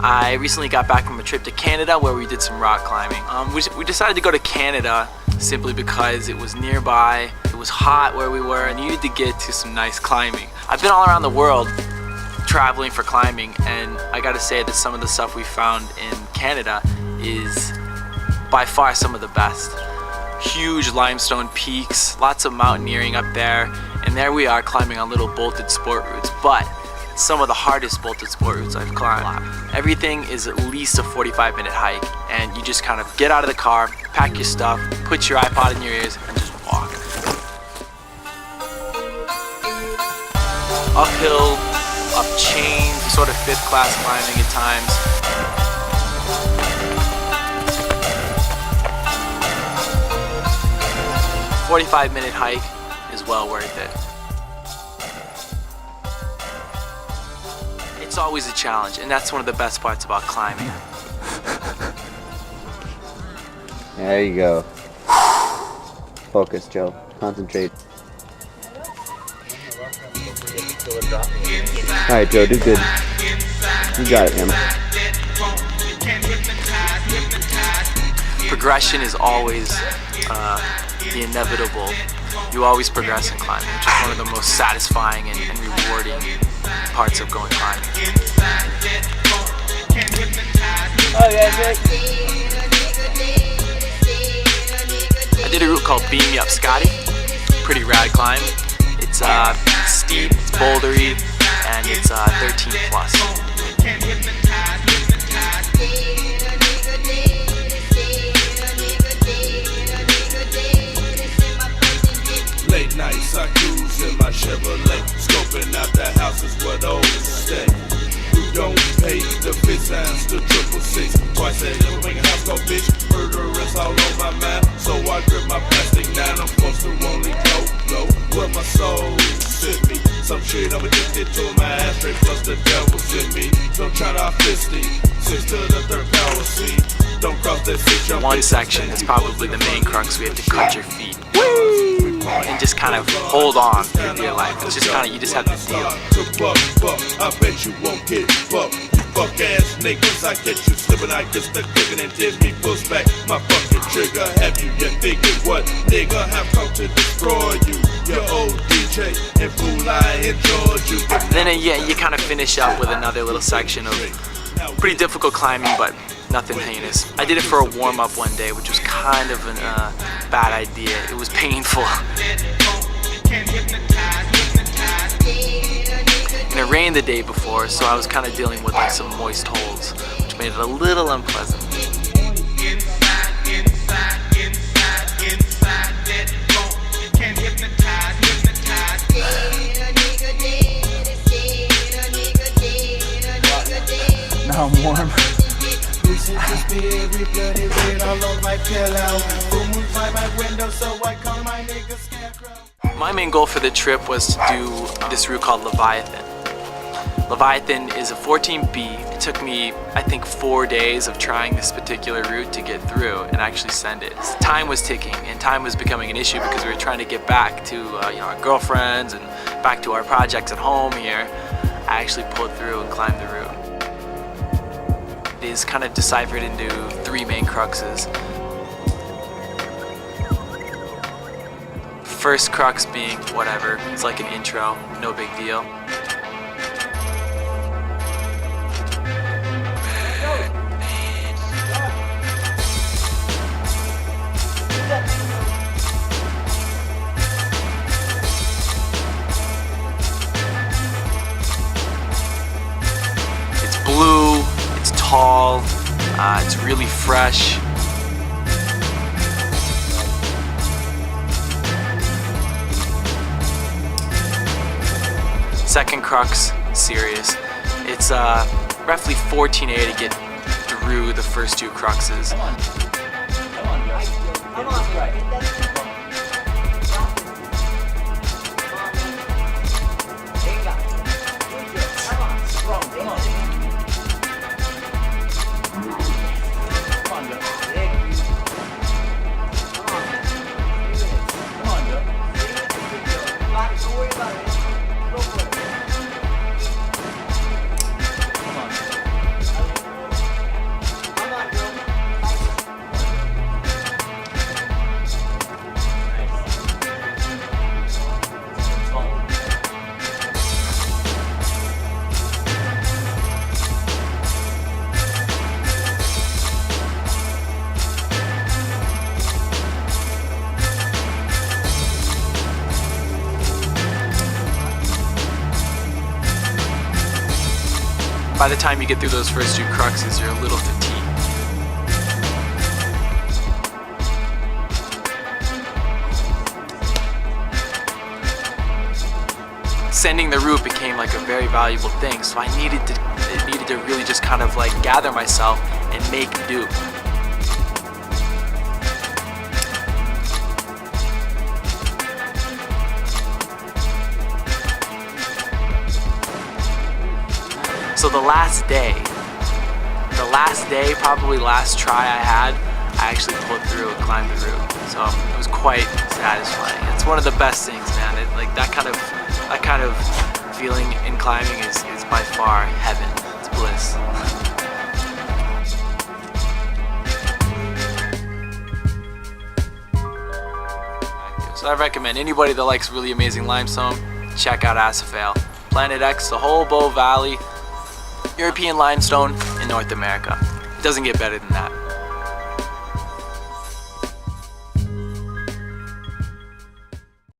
I recently got back from a trip to Canada where we did some rock climbing. We decided to go to Canada simply because it was nearby, it was hot where we were, and you needed to get to some nice climbing. I've been all around the world traveling for climbing, and I gotta say that some of the stuff we found in Canada is by far some of the best. Huge limestone peaks, lots of mountaineering up there, and there we are climbing on little bolted sport routes, but some of the hardest bolted sport routes I've climbed. Everything is at least a 45-minute hike, and you just kind of get out of the car, pack your stuff, put your iPod in your ears, and just walk. Uphill, up chains, sort of fifth class climbing at times. 45-minute hike is well worth it. It's always a challenge, and that's one of the best parts about climbing. There you go. Focus, Joe. Concentrate. Alright, Joe, do good. You got it, man. Progression is always the inevitable. You always progress in climbing, which is one of the most satisfying and rewarding parts of going climbing. I did a route called Beam Me Up Scotty. Pretty rad climb. It's steep, it's bouldery, and it's 13 plus. Late nights I cruise in my Chevrolet, scoping out the houses where those stay. Who don't pay the fifth signs to 666. Twice a year, make a house go bitch. Murderers all on my mind, so I grip my plastic 9. I'm supposed to only go low where my soul sent me. Some shit I'm addicted to, my ass straight plus the devil's in me. Don't try to fist it. 6 to the third power C. Don't cross that 6. One section is probably the main crux. We have to cut your feet. And just kind of hold on for dear life. It's just kind of, you just have to deal. I bet you won't get fucked. You fuck ass niggas, I get you slipping. I get the clicking and tears me push back my fucking trigger. Have you yet figured what nigga have come to destroy you? Your old DJ and fool, I enjoyed you. Then you kind of finish up with another little section of pretty difficult climbing, but nothing heinous. I did it for a warm-up one day, which was kind of a bad idea. It was painful. And it rained the day before, so I was kind of dealing with like some moist holes, which made it a little unpleasant. Now I'm warm. My main goal for the trip was to do this route called Leviathan. Leviathan is a 14B. It took me, I think, 4 days of trying this particular route to get through and actually send it. Time was ticking, and time was becoming an issue because we were trying to get back to our girlfriends and back to our projects at home here. I actually pulled through and climbed the route. It is kind of deciphered into 3 main cruxes. First crux being whatever, it's like an intro, no big deal. It's blue, it's tall, it's really fresh. Second crux, serious. It's roughly 14A to get through the first 2 cruxes. by the time you get through those first 2 cruxes, you're a little fatigued. Sending the route became like a very valuable thing, so it needed to really just kind of like gather myself and make do. So the last day, probably last try I had, I actually pulled through and climbed the route. So it was quite satisfying. It's one of the best things, man. Like that kind of feeling in climbing is by far heaven. It's bliss. So I recommend anybody that likes really amazing limestone, check out Asafale. Planet X, the whole Bow Valley, European limestone in North America. It doesn't get better than that.